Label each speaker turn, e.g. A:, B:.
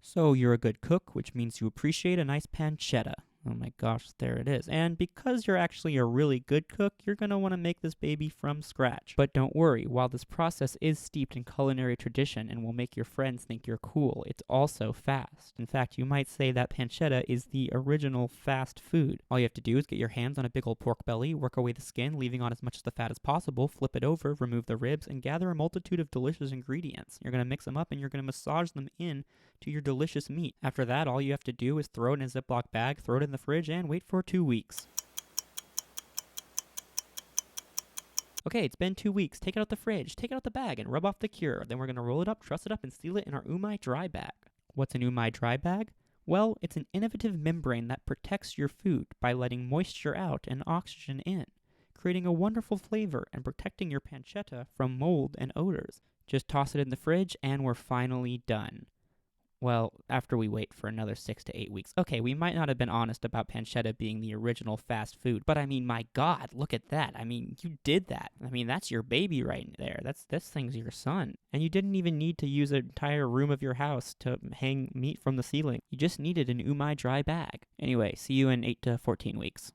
A: So you're a good cook, which means you appreciate a nice pancetta. Oh my gosh, there it is. And because you're actually a really good cook, you're going to want to make this baby from scratch. But don't worry, while this process is steeped in culinary tradition and will make your friends think you're cool, it's also fast. In fact, you might say that pancetta is the original fast food. All you have to do is get your hands on a big old pork belly, work away the skin, leaving on as much of the fat as possible, flip it over, remove the ribs, and gather a multitude of delicious ingredients. You're going to mix them up and you're going to massage them in to your delicious meat. After that, all you have to do is throw it in a Ziploc bag, throw it in the fridge, and wait for 2 weeks. Okay, it's been 2 weeks. Take it out the fridge, take it out the bag, and rub off the cure. Then we're going to roll it up, truss it up, and seal it in our UMAi Dry bag. What's an UMAi Dry bag? Well, it's an innovative membrane that protects your food by letting moisture out and oxygen in, creating a wonderful flavor and protecting your pancetta from mold and odors. Just toss it in the fridge, and we're finally done. Well, after we wait for another 6 to 8 weeks. Okay, we might not have been honest about pancetta being the original fast food, but I mean, my God, look at that. I mean, you did that. I mean, that's your baby right there. This thing's your son. And you didn't even need to use an entire room of your house to hang meat from the ceiling. You just needed an UMAi Dry bag. Anyway, see you in 8 to 14 weeks.